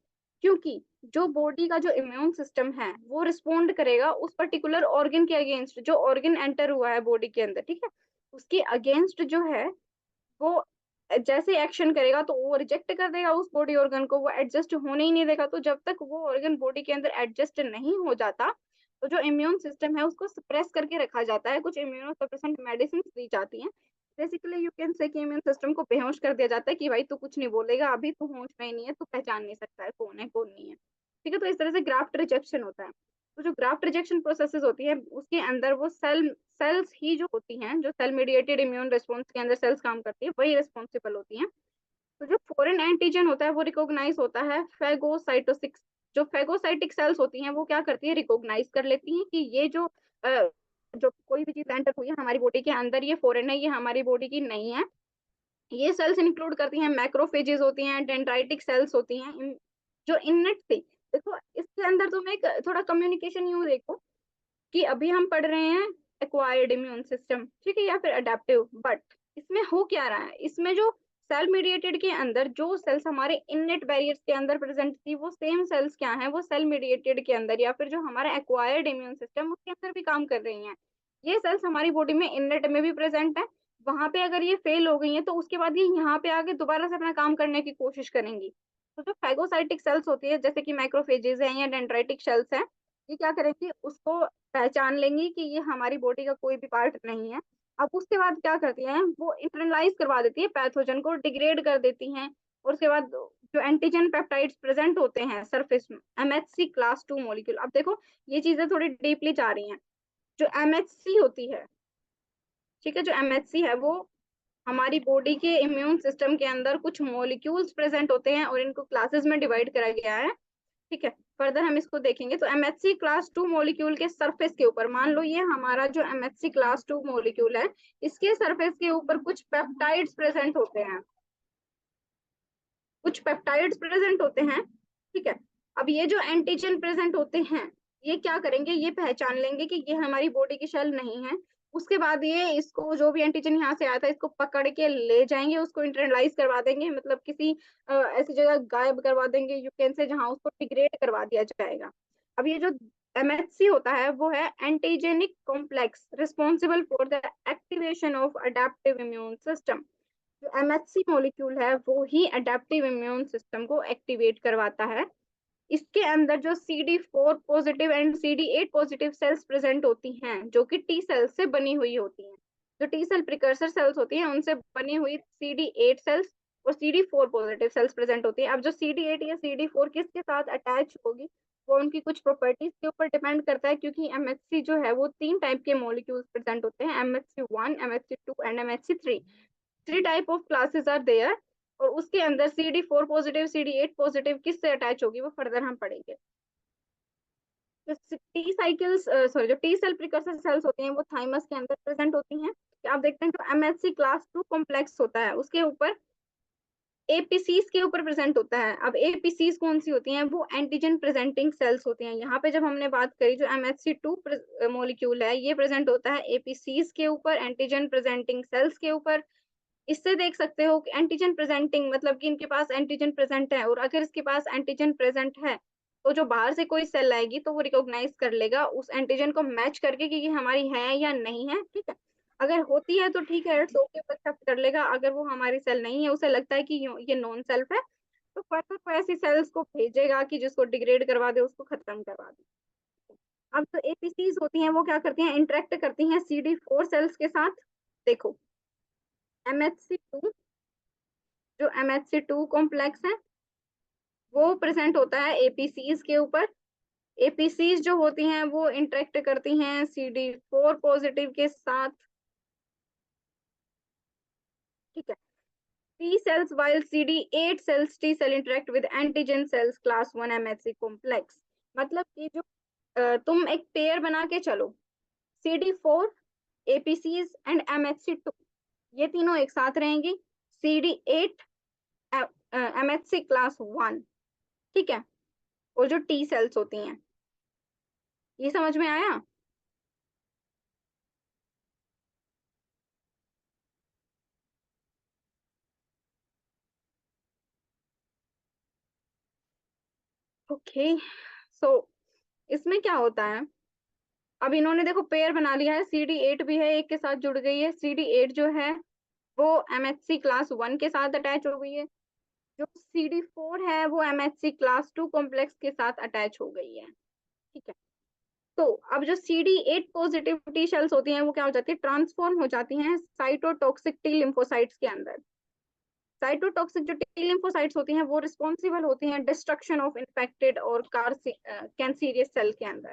क्योंकि जो बॉडी का जो इम्यून सिस्टम है वो रिस्पोंड करेगा उस पर्टिकुलर ऑर्गन के अगेंस्ट, जो ऑर्गन एंटर हुआ है बॉडी के अंदर, ठीक है, उसके अगेंस्ट जो है वो जैसे एक्शन करेगा तो वो रिजेक्ट कर देगा उस बॉडी ऑर्गन को, वो एडजस्ट होने ही नहीं देगा। तो जब तक वो ऑर्गन बॉडी के अंदर एडजस्ट नहीं हो जाता, तो जो इम्यून सिस्टम है उसको सप्रेस करके रखा जाता है, कुछ इम्यूनो सप्रेसेंट मेडिसिन दी जाती हैं। बेसिकली यू कैन से कि इम्यून सिस्टम को बेहोश कर दिया जाता है कि भाई तू कुछ नहीं बोलेगा, अभी तू होश में ही नहीं है, तू पहचान नहीं सकता है कौन है कौन नहीं है। ठीक है, तो इस तरह से ग्राफ्ट रिजेक्शन होता है। तो जो ग्राफ्ट रिजेक्शन प्रोसेसेस होती है उसके अंदर वो सेल्स ही जो होती हैं, जो सेल मीडिएटेड इम्यून रिस्पॉन्स के अंदर सेल्स काम करती है, वही रिस्पॉन्सिबल होती हैं। तो जो फॉरेन एंटीजन होता है वो रिकॉग्नाइज होता है फेगोसाइटोसिक्स। जो फेगोसाइटिक सेल्स होती हैं वो क्या करती है, रिकॉग्नाइज कर लेती हैं कि ये जो कोई भी चीज एंटर हुई है हमारी बॉडी के अंदर, ये फॉरेन है, ये हमारी बॉडी की नहीं है। ये सेल्स इंक्लूड करती हैं मैक्रोफेजेस होती हैं, डेंड्राइटिक सेल्स होती हैं, जो इननेट थी। देखो इसके अंदर तुम एक थोड़ा कम्युनिकेशन यूं देखो कि अभी हम पढ़ रहे हैं एक्वायर्ड इम्यून सिस्टम, ठीक है, या फिर अडेप्टिव, बट इसमें हो क्या रहा है, इसमें जो सेल मीडिएटेड के अंदर जो सेल्स हमारे इननेट बैरियर्स के अंदर प्रेजेंट थी, वो सेम सेल्स क्या है, वो सेल मीडिएटेड के अंदर या फिर जो हमारा एक्वायर्ड इम्यून सिस्टम उसके अंदर भी काम कर रही हैं। ये सेल्स हमारी बॉडी में इननेट में भी प्रेजेंट है, वहां पे अगर ये फेल हो गई है तो उसके बाद ये यहाँ पे आके दोबारा से अपना काम करने की कोशिश करेंगी। तो जो फैगोसाइटिक सेल्स होती है, जैसे कि माइक्रोफेजेस हैं या डेंड्राइटिक सेल्स हैं, ये क्या करेंगी, उसको पहचान लेंगी कि ये हमारी बॉडी का कोई भी पार्ट नहीं है। अब उसके बाद क्या करती हैं, वो इंटरनलाइज करवा देती है पैथोजन को, डिग्रेड कर देती हैं। और उसके बाद जो एंटीजन पेप्टाइड्स प्रेजेंट होते हैं सरफेस में, एमएचसी क्लास 2 मॉलिक्यूल। अब देखो ये चीजें थोड़ी डीपली जा रही हैं। जो एमएचसी होती है, ठीक है, जो एमएचसी है वो हमारी बॉडी के इम्यून सिस्टम के अंदर कुछ मॉलिक्यूल्स प्रेजेंट होते हैं और इनको क्लासेस में डिवाइड करा गया है। ठीक है, फर्दर हम इसको देखेंगे। तो एमएचसी क्लास 2 मॉलिक्यूल के सरफेस के ऊपर, मान लो ये हमारा जो एमएचसी क्लास 2 मॉलिक्यूल है, इसके सरफेस के ऊपर कुछ पेप्टाइड्स प्रेजेंट होते हैं, कुछ पेप्टाइड्स प्रेजेंट होते हैं। ठीक है, अब ये जो एंटीजन प्रेजेंट होते हैं, ये क्या करेंगे, ये पहचान लेंगे कि ये हमारी बॉडी की शेल नहीं है। उसके बाद ये इसको जो भी एंटीजन यहाँ से आया था इसको पकड़ के ले जाएंगे, उसको इंटरनलाइज करवा देंगे, मतलब किसी ऐसी जगह गायब करवा देंगे यू कैन से, जहाँ उसको डिग्रेड करवा दिया जाएगा। अब ये जो एमएचसी होता है वो है antigenic complex responsible for the activation of adaptive immune system. जो एमएचसी मॉलिक्यूल है वो ही अडेप्टिव इम्यून सिस्टम को एक्टिवेट करवाता है। इसके अंदर जो CD4 positive and CD8 positive cells present होती हैं, जो कि टी सेल्स से बनी हुई होती हैं, जो टी सेल प्रिकर्सर सेल्स होती हैं उनसे बनी हुई CD8 सेल्स और CD4 पॉजिटिव सेल्स प्रेजेंट होती हैं। अब जो CD8 या CD4 किसके साथ अटैच होगी वो उनकी कुछ प्रॉपर्टीज के ऊपर डिपेंड करता है, क्योंकि एमएचसी जो है वो 3 टाइप के मॉलिक्यूल्स प्रेजेंट होते हैं, MHC1, MHC2 and MHC3। 3 type of classes are there, और उसके अंदर CD4 पॉजिटिव CD8 पॉजिटिव किससे अटैच होगी वो फर्दर हम पढ़ेंगे। जो टी साइकिल्स सॉरी जो टी सेल प्रिकर्सर सेल्स होती हैं वो थाइमस के अंदर प्रेजेंट होती हैं। आप देखते हैं जो MHC क्लास 2 कॉम्प्लेक्स होता है उसके ऊपर एपीसीज के ऊपर प्रेजेंट होता है। अब एपीसीज कौन सी होती हैं, वो एंटीजन प्रेजेंटिंग सेल्स होती हैं। यहाँ पे जब हमने बात करी जो MHC2 मॉलिक्यूल है ये प्रेजेंट होता है एपीसीज के ऊपर, एंटीजन प्रेजेंटिंग सेल्स के ऊपर। इससे देख सकते हो कि एंटीजन प्रेजेंटिंग मतलब कि इनके पास एंटीजन प्रेजेंट है, और अगर इसके पास एंटीजन प्रेजेंट है तो जो बाहर से कोई सेल आएगी तो वो रिकॉग्नाइज कर लेगा उस एंटीजन को मैच करके कि ये हमारी है या नहीं है, ठीक है। अगर होती है तो ठीक है, इट्स ओके, एक्सेप्ट कर लेगा। अगर वो हमारी सेल नहीं है, उसे लगता है कि ये नॉन सेल्फ है, तो फर्दर वो ऐसी सेल्स को भेजेगा कि जिसको डिग्रेड करवा दे, उसको खत्म करवा दे। अब जो एपीसीज होती हैं वो क्या करती हैं, इंटरेक्ट करती हैं CD4 सेल्स के साथ। देखो MHC2, जो MHC2 कॉम्प्लेक्स है वो प्रेजेंट होता है एपीसीज के ऊपर। एपीसीज जो होती हैं वो इंटरेक्ट करती हैं CD4 पॉजिटिव के साथ, ठीक है। T cells while CD8 cells T cell interact with antigen cells class 1 MHC complex। मतलब कि जो तुम एक पेयर बना के चलो, CD4 APCs एंड MHC2 ये तीनों एक साथ रहेंगी, CD8 MHC क्लास 1, ठीक है। और जो टी सेल्स होती हैं, ये समझ में आया? ओके, सो इसमें क्या होता है, अब इन्होंने देखो पेयर बना लिया है, CD8 भी है एक के साथ जुड़ गई है, CD8 जो है वो MHC क्लास 1 के साथ अटैच हो गई है, जो CD4 है वो MHC क्लास 2 कॉम्प्लेक्स के साथ अटैच हो गई है, ठीक है। तो अब जो CD8 पॉजिटिव टी सेल्स होती हैं वो क्या हो जाती है, ट्रांसफॉर्म हो जाती हैं साइटोटॉक्सिक टी लिम्फोसाइट्स के अंदर। साइटोटॉक्सिक जो टी लिम्फोसाइट्स होती हैं वो रिस्पॉन्सिबल होती हैं डिस्ट्रक्शन ऑफ इन्फेक्टेड और कैंसीरियस सेल के अंदर,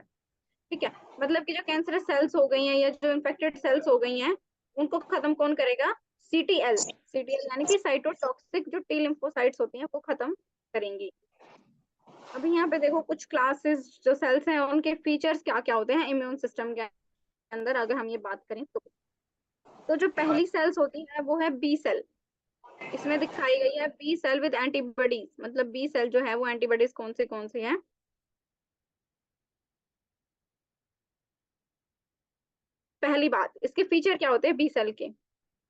ठीक है। मतलब कि जो कैंसरस सेल्स हो गई हैं या जो इन्फेक्टेड सेल्स हो गई हैं उनको खत्म कौन करेगा, CTL यानी कि साइटोटॉक्सिक जो टी लिम्फोसाइट्स होती हैं वो खत्म करेंगी। अभी यहाँ पे देखो कुछ क्लासेस जो सेल्स हैं उनके फीचर्स क्या क्या होते हैं इम्यून सिस्टम के अंदर, अगर हम ये बात करें तो जो पहली सेल्स होती है वो है बी सेल। इसमें दिखाई गई है बी सेल विद एंटीबॉडीज, मतलब बी सेल जो है वो एंटीबॉडीज कौन से हैं। पहली बात, इसके फीचर क्या होते हैं बी सेल के,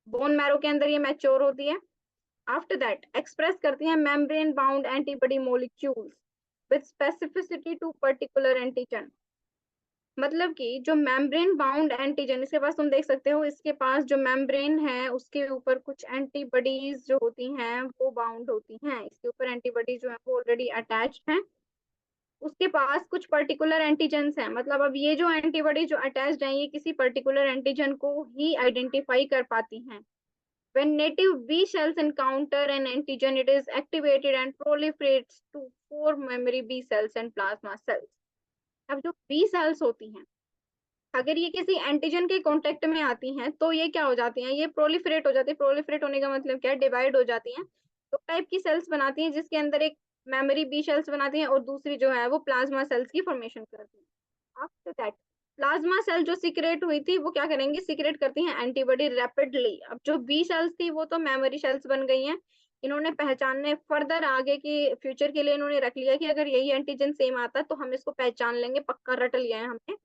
बोन मैरो के अंदर ये मैच्योर होती है। आफ्टर दैट एक्सप्रेस करती हैं membrane bound antibody molecules with specificity to particular antigen. मतलब कि जो मेम्ब्रेन बाउंड एंटीजन, इसके पास तुम देख सकते हो इसके पास जो मेम्ब्रेन है उसके ऊपर कुछ एंटीबॉडीज जो होती हैं वो बाउंड होती हैं, इसके ऊपर एंटीबॉडीज जो है वो ऑलरेडी अटैच्ड हैं। उसके पास कुछ पर्टिकुलर एंटीजन्स हैं, मतलब अब ये जो एंटीबॉडी जो अटैच्ड है ये किसी पर्टिकुलर एंटीजन को ही आइडेंटिफाई कर पाती हैं। When native B cells encounter an antigen, it is activated and proliferates to form memory B cells and plasma cells। अब जो B cells होती हैं अगर ये किसी एंटीजन के कांटेक्ट में आती हैं तो ये क्या हो जाती हैं, ये प्रोलिफरेट हो जाती है। प्रोलिफरेट होने का मतलब क्या है, डिवाइड हो जाती हैं। तो टाइप की सेल्स बनाती हैं जिसके अंदर एक मेमोरी बी सेल्स बनाती हैं और दूसरी जो है वो प्लाज्मा सेल्स की फॉर्मेशन करती हैं। आफ्टर दैट प्लाज्मा सेल जो सीक्रेट हुई थी वो क्या करेंगी, सीक्रेट करती हैं एंटीबॉडी रैपिडली। अब जो बी सेल्स थी वो तो मेमोरी सेल्स बन गई हैं, इन्होंने पहचानने फर्दर आगे की फ्यूचर के लिए इन्होंने रख लिया कि अगर यही एंटीजन सेम आता है तो हम इसको पहचान लेंगे, पक्का रट लिया है हमने।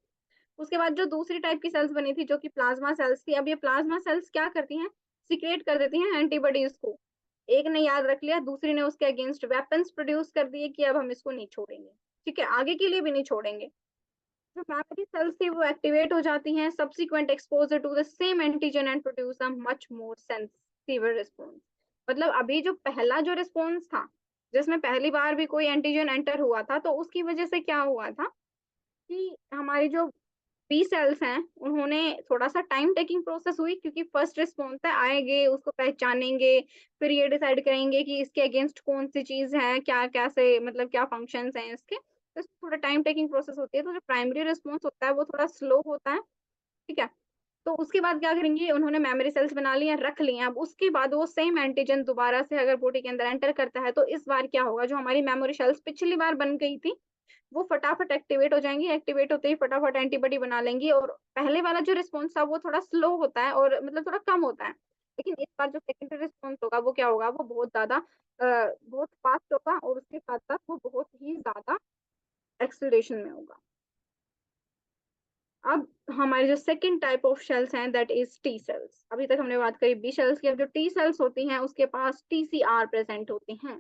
उसके बाद जो दूसरी टाइप की सेल्स बनी थी जो कि प्लाज्मा सेल्स थी, अब ये प्लाज्मा सेल्स क्या करती हैं, सिक्रेट कर देती हैं एंटीबॉडीज को। एक ने याद रख लिया, दूसरी ने उसके अगेंस्ट वेपन्स प्रोड्यूस कर दिए कि अब हम इसको नहीं छोड़ेंगे, ठीक है, आगे के लिए भी नहीं छोड़ेंगे। जो मेमोरी सेल्स थी वो एक्टिवेट हो जाती हैं subsequent exposure to the same antigen and produce a much more sensitive response. मतलब अभी जो पहला जो रिस्पॉन्स था, जिसमें पहली बार भी कोई एंटीजन एंटर हुआ था, तो उसकी वजह से क्या हुआ था कि हमारी जो बी सेल्स हैं उन्होंने थोड़ा सा टाइम टेकिंग प्रोसेस हुई, क्योंकि फर्स्ट रिस्पॉन्स है, आएंगे उसको पहचानेंगे, फिर ये डिसाइड करेंगे कि इसके अगेंस्ट कौन सी चीज है, क्या कैसे मतलब क्या फंक्शंस हैं इसके, तो थोड़ा टाइम टेकिंग प्रोसेस होती है। तो जो प्राइमरी रिस्पॉन्स होता है वो थोड़ा स्लो होता है, ठीक है। तो उसके बाद क्या करेंगे, उन्होंने मेमोरी सेल्स बना लिए, रख लिए। अब उसके बाद वो सेम एंटीजन दोबारा से अगर बॉडी के अंदर एंटर करता है तो इस बार क्या होगा, जो हमारी मेमोरी सेल्स पिछली बार बन गई थी वो फटाफट एक्टिवेट हो जाएंगी, एक्टिवेट होते ही फटाफट एंटीबॉडी बना लेंगी। और पहले वाला जो रिस्पॉन्स था वो थोड़ा स्लो होता है और मतलब थोड़ा कम होता है, लेकिन इस बार जो सेकेंडरी रिस्पॉन्स होगा वो क्या होगा, वो बहुत ज्यादा बहुत फास्ट होगा और उसके साथ साथ वो बहुत ही ज्यादा एक्सेलरेशन में होगा। अब हमारे जो सेकंड टाइप ऑफ सेल्स हैं दैट इज टी सेल्स। अभी तक हमने बात करी बी सेल्स की, अब जो टी सेल्स होती हैं उसके पास टीसीआर प्रेजेंट होती हैं।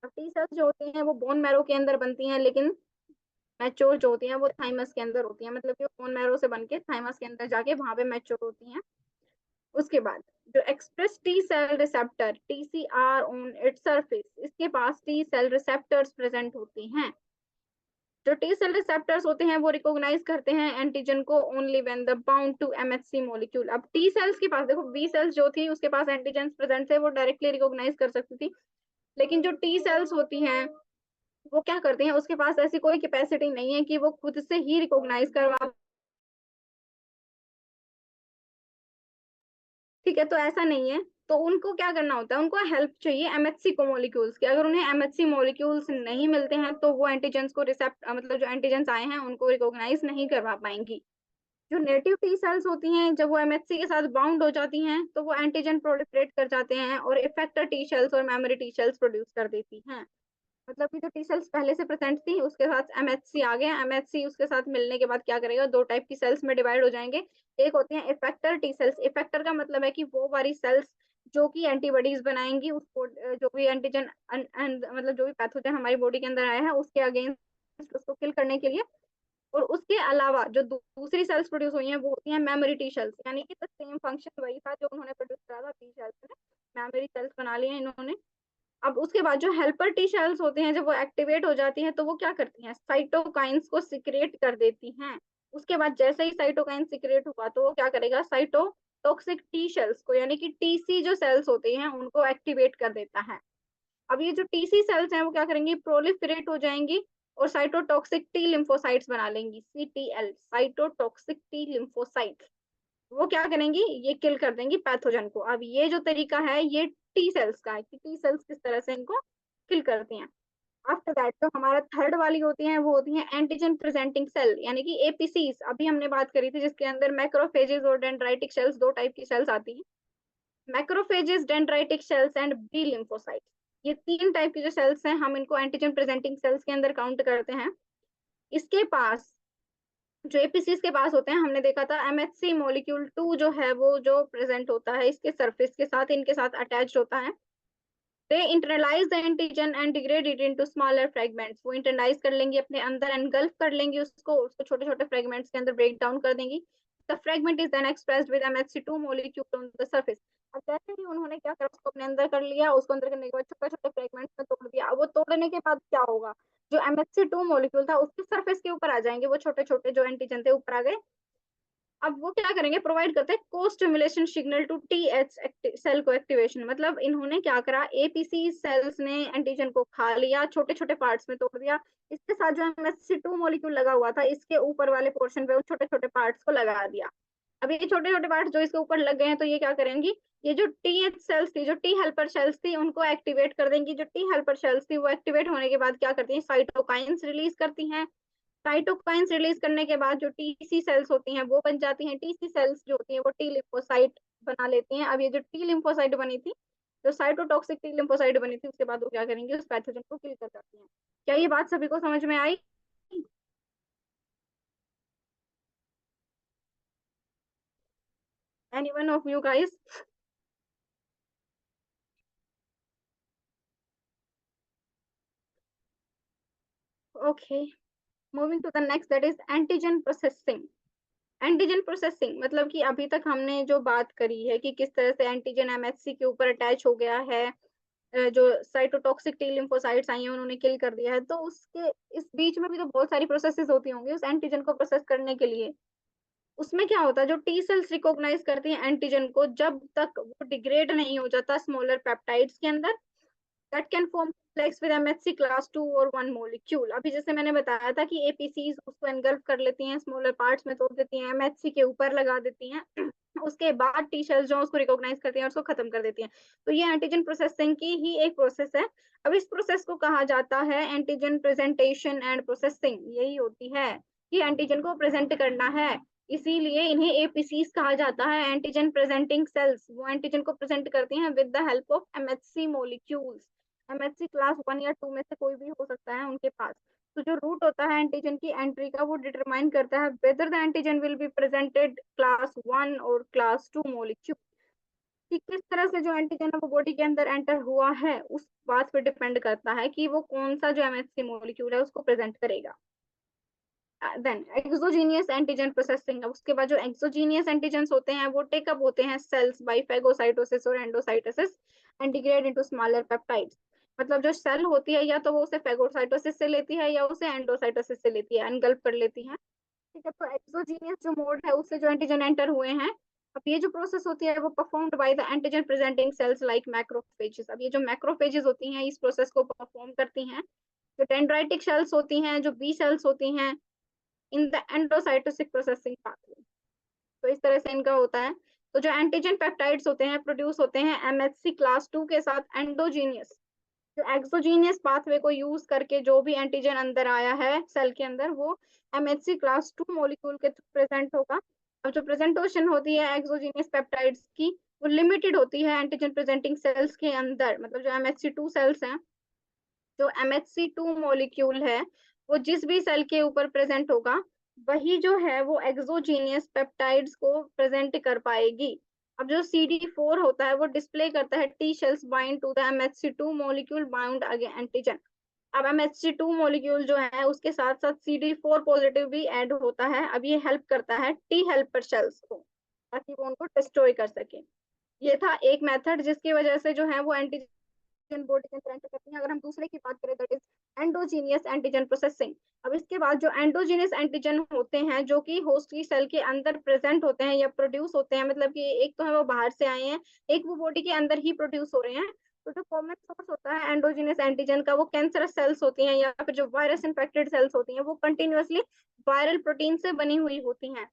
अब टी सेल्स जो होती हैं वो बोन मैरो के अंदर बनती हैं, लेकिन मैच्योर जो होती हैं वो थाइमस के अंदर होती हैं, मतलब कि बोन मैरो से बन के थाइमस के अंदर जाके वहां पे मैच्योर होती हैं। उसके बाद जो express T cell receptor TCR on its surface, इसके पास टी सेल रिसेप्टर्स प्रेजेंट होती हैं। जो टी सेल रिसेप्टर्स होते हैं वो रिकॉग्नाइज करते हैं एंटीजन को only when the bound to MHC molecule. अब टी सेल्स के पास देखो, बी सेल्स जो थी उसके पास एंटीजन प्रेजेंट थे, वो डायरेक्टली रिकॉग्नाइज कर सकती थी, लेकिन जो टी सेल्स होती हैं वो क्या करती हैं, उसके पास ऐसी कोई कैपेसिटी नहीं है कि वो खुद से ही रिकॉग्नाइज करवा, ठीक है, तो ऐसा नहीं है। तो उनको क्या करना होता है, उनको हेल्प चाहिए एमएचसी को मॉलिक्यूल्स की। अगर उन्हें एमएचसी मॉलिक्यूल्स नहीं मिलते हैं तो वो एंटीजेंस को रिसेप्ट मतलब जो एंटीजेंस आए हैं उनको रिकॉग्नाइज नहीं करवा पाएंगी। जो नेटिव टी सेल्स होती हैं जब वो एमएचसी के साथ बाउंड हो जाती हैं तो वो एंटीजन प्रोलिफरेट कर जाते हैं और इफेक्टर टी सेल्स और मेमोरी टी सेल्स प्रोड्यूस कर देती हैं। मतलब कि जो टी सेल्स पहले से प्रेजेंट थी उसके साथ एमएचसी आ गया, एमएचसी उसके साथ मिलने के बाद क्या करेगा, दो टाइप की सेल्स में डिवाइड हो जाएंगे। एक होती है इफेक्टर टी सेल्स, इफेक्टर का मतलब है कि वो वाली सेल्स जो कि एंटीबॉडीज बनाएंगी उसको, जो भी एंटीजन मतलब जो भी पैथोजन हमारी बॉडी के अंदर आया है उसके अगेंस्ट उसको किल करने के लिए। और उसके अलावा जो दूसरी सेल्स प्रोड्यूस हुई हैं वो होती हैं मेमोरी टी सेल्स, यानी कि सेम फंक्शन वही था जो उन्होंने प्रोड्यूस करा था टी सेल्स ने, मेमोरी सेल्स बना लिए हैं इन्होंने। अब उसके बाद जो हेल्पर टी सेल्स होते हैं जब वो एक्टिवेट हो जाती हैं तो वो क्या करती हैं, साइटोकाइंस को सिक्रेट कर देती हैं। उसके बाद जैसे ही साइटोकाइन सिक्रेट हुआ तो वो क्या करेगा, साइटोटॉक्सिक टी सेल्स को यानी कि टीसी जो सेल्स होते हैं उनको एक्टिवेट कर देता है। अब ये जो टीसी सेल्स हैं वो क्या करेंगी, प्रोलिफरेट हो जाएंगी और साइटोटॉक्सिक टी लिम्फोसाइट्स बना लेंगी, सीटीएल, साइटोटॉक्सिक टी लिम्फोसाइट्स। वो क्या करेंगी, ये किल कर देंगी पैथोजन को। अब ये जो तरीका है ये टी सेल्स का है कि टी सेल्स किस तरह से इनको किल करती हैं। आफ्टर दैट जो हमारा थर्ड वाली होती हैं वो होती हैं एंटीजन प्रेजेंटिंग सेल यानी कि एपीसीज, अभी हमने बात करी थी जिसके अंदर मैक्रोफेजेस और डेंड्राइटिक सेल्स, दो टाइप की सेल्स आती हैं, macrophages, dendritic cells and B lymphocytes. ये तीन टाइप की जो सेल्स हैं हम इनको एंटीजन प्रेजेंटिंग सेल्स के अंदर काउंट करते हैं। इसके पास जो एपीसीज के पास होते हैं, हमने देखा था एमएचसी मॉलिक्यूल 2 जो है वो जो प्रेजेंट होता है इसके सरफेस के साथ, इनके साथ अटैच्ड होता है। They internalise the antigen and degrade it into smaller fragments, वो इंटरलाइज कर लेंगे अपने अंदर, एनगल्फ कर लेंगे उसको, उसको छोटे छोटे फ्रेगमेंट्स के अंदर ब्रेक डाउन कर देंगी। The fragment is then expressed with MHC2 molecule on the surface. अब जैसे ही उन्होंने क्या करा, उसको अपने अंदर कर लिया, उसको अंदर करने के बाद छोटे छोटे फ्रेगमेंट्स में तोड़ दिया। अब वो तोड़ने के बाद क्या होगा, जो MHC2 मॉलिक्यूल था उसके सरफेस के ऊपर आ जाएंगे वो छोटे छोटे जो एंटीजन थे ऊपर आ गए। अब वो क्या करेंगे, प्रोवाइड करते हैं costimulation signal to TH cell को एक्टिवेशन। मतलब इन्होंने क्या करा, एपीसी सेल्स ने एंटीजन को खा लिया, छोटे छोटे पार्ट्स में तोड़ दिया, इसके साथ जो MHC2 मॉलिक्यूल लगा हुआ था इसके ऊपर वाले पोर्शन पे उन छोटे छोटे पार्ट्स को लगा दिया। अब ये छोटे छोटे पार्ट्स जो इसके ऊपर लग गए हैं तो ये क्या करेंगी, ये जो टीएच सेल्स थी, जो टी हेल्पर सेल्स थी, उनको एक्टिवेट कर देंगी। जो टी हेल्पर सेल्स थी वो एक्टिवेट होने के बाद क्या करती हैं, साइटोकाइंस रिलीज करती हैं। साइटोकाइंस रिलीज करने के बाद जो टीसी सेल्स होती हैं वो बन जाती हैं, टीसी सेल्स जो होती हैं वो टी लिम्फोसाइट बना लेती हैं। अब ये जो टी लिम्फोसाइट बनी थी जो साइटोटॉक्सिक टी लिम्फोसाइट बनी थी उसके बाद वो क्या करेंगे, उस पैथोजन को किल कर जाती हैं। क्या ये बात सभी को समझ में आई? Any one of you guys? Okay, moving to the next, that is antigen processing. Antigen processing मतलब कि अभी तक हमने जो बात करी है कि किस तरह से एंटीजन एमएचसी के ऊपर अटैच हो गया है, जो साइटोटॉक्सिक टी लिम्फोसाइट्स आई हैं उन्होंने किल कर दिया है, तो उसके इस बीच में भी तो बहुत सारी प्रोसेसेस होती होंगी उस एंटीजन को प्रोसेस करने के लिए। उसमें क्या होता है, जो टी सेल्स रिकॉग्नाइज करती हैं एंटीजन को, जब तक वो डिग्रेड नहीं हो जाता स्मॉलर पेप्टाइड्स के अंदर, that can form complex with MHC class 2 और 1 मॉलिक्यूल। अभी जैसे मैंने बताया था कि एपीसीज उसको एनगल्फ कर लेती हैं, स्मॉलर पार्ट्स में तोड़ देती हैं, एमएचसी के ऊपर लगा देती हैं उसके बाद टी सेल्स जो उसको रिकॉग्नाइज करती हैं और उसको खत्म कर देती हैं। तो ये एंटीजन प्रोसेसिंग की ही एक प्रोसेस है। अब इस प्रोसेस को कहा जाता है एंटीजन प्रेजेंटेशन एंड प्रोसेसिंग। यही होती है कि एंटीजन को प्रेजेंट करना है, इसीलिए इन्हें एपीसीज कहा जाता है, एंटीजन प्रेजेंटिंग सेल्स। वो एंटीजन को प्रेजेंट करती हैं with the help of MHC molecules. MHC class 1 या 2 में से कोई भी हो सकता है उनके पास। तो जो रूट होता है एंटीजन की एंट्री का, वो डिटरमाइन करता है whether the antigen will be presented class 1 और क्लास 2 मॉलिक्यूल। कि किस तरह से जो एंटीजन है वो बॉडी के अंदर एंटर हुआ है, उस बात पे डिपेंड करता है कि वो कौन सा जो एमएचसी मॉलिक्यूल है उसको प्रेजेंट करेगा। Then exogenous antigen processing. उसके बाद जो एक्सोजीनियस एंटीजेंस होते हैं वो टेकअप होते हैं सेल्स बाय फेगोसाइटोसिस और endocytosis and degrade into smaller peptides. मतलब जो सेल होती है या तो वो उसे फेगोसाइटोसिस से लेती है या उसे एंडोसाइटोसिस से लेती है, एनगल्फ कर लेती है। ठीक है, तो एक्सोजीनियस जो मोड है उससे जो एंटीजन एंटर हुए हैं, अब ये जो प्रोसेस होती है वो performed by the antigen presenting sales like macrophages. अब ये जो मैक्रोफेजेस होती हैं इस प्रोसेस को परफॉर्म करती हैं। जो डेंड्राइटिक सेल्स होती हैं, जो बी सेल्स होती हैं, इन द एंडोसाइटोसिक प्रोसेसिंग पाथवे। तो इस तरह से इनका होता है। तो जो एंटीजन पेप्टाइड्स होते हैं प्रोड्यूस होते हैं एमएचसी क्लास 2 के साथ एंडोजीनियस। जो एक्सोजीनियस पाथवे को यूज करके जो भी एंटीजन अंदर आया है सेल के अंदर, वो एमएचसी क्लास 2 मॉलिक्यूल के थ्रू प्रेजेंट होगा। अब जो प्रेजेंटेशन होती है एक्सोजीनियस पेप्टाइड्स की, वो लिमिटेड होती है एंटीजन प्रेजेंटिंग सेल्स के अंदर। मतलब जो एमएचसी 2 सेल्स हैं, जो MHC2 मॉलिक्यूल है, वो जिस भी सेल के ऊपर प्रेजेंट होगा, वही जो है वो एक्सोजीनियस पेप्टाइड्स को प्रेजेंट कर पाएगी। अब जो CD4 होता है वो डिस्प्ले करता है T cells bind to the MHC2 molecule bound again antigen. अब MHC2 मॉलिक्यूल जो है उसके साथ साथ CD4 पॉजिटिव भी ऐड होता है। अब ये हेल्प करता है टी हेल्पर सेल्स को, ताकि वो उनको डिस्ट्रॉय कर सके। ये था एक मेथड जिसकी वजह से जो है वो एंटीजन बॉडी के अंदर एंटर करती हैं। अगर हम दूसरे की बात करें, that is endogenous antigen processing. अब इसके बाद जो एंडोजीनियस एंटीजन होते हैं जो कि होस्ट की सेल के अंदर प्रेजेंट होते हैं या प्रोड्यूस होते हैं, मतलब कि एक तो है वो बाहर से आए हैं, एक वो बॉडी के अंदर ही प्रोड्यूस हो रहे हैं। तो जो कॉमन सोर्स होता है एंडोजीनियस एंटीजन का, वो कैंसरस सेल्स होती हैं या फिर जो वायरस इन्फेक्टेड सेल्स होती हैं, वो कंटिन्यूअसली वायरल प्रोटीन से बनी हुई होती हैं।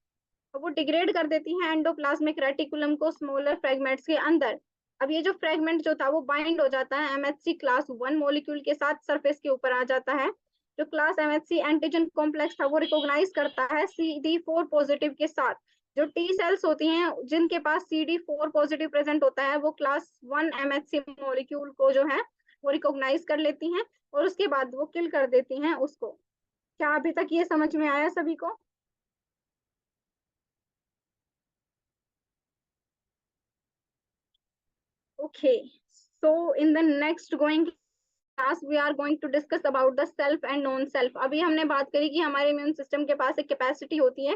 और वो डिग्रेड कर देती हैं एंडोप्लाज्मिक रेटिकुलम को स्मॉलर फ्रेगमेंट्स के अंदर। अब ये जो फ्रेगमेंट जो था वो बाइंड हो जाता है एमएचसी क्लास 1 मॉलिक्यूल के साथ, सरफेस के ऊपर आ जाता है। जो क्लास एमएचसी एंटीजन कॉम्प्लेक्स था वो रिकॉग्नाइज करता है CD4 पॉजिटिव के साथ। जो टी सेल्स होती हैं जिनके पास CD4 पॉजिटिव प्रेजेंट होता है, वो क्लास 1 एमएचसी मॉलिक्यूल को जो है वो रिकॉग्नाइज कर लेती हैं और उसके बाद वो किल कर देती हैं उसको। क्या अभी तक ये समझ में आया सभी को? Okay, so in the next going class we are going to discuss about the self and non self। अभी हमने बात करी कि हमारे इम्यून सिस्टम के पास एक कैपेसिटी होती है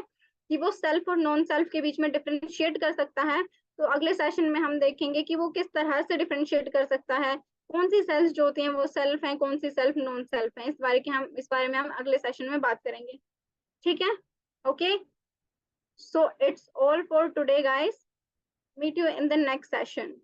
कि वो सेल्फ और नॉन सेल्फ के बीच में डिफरेंशिएट कर सकता है। तो अगले सेशन में हम देखेंगे कि वो किस तरह से डिफरेंशिएट कर सकता है, कौन सी सेल्स जो होती हैं वो सेल्फ हैं, कौन सी सेल्फ नॉन सेल्फ हैं। इस बारे में हम अगले सेशन में बात करेंगे। ठीक है? Okay, so it's all for today guys, meet you in the next session.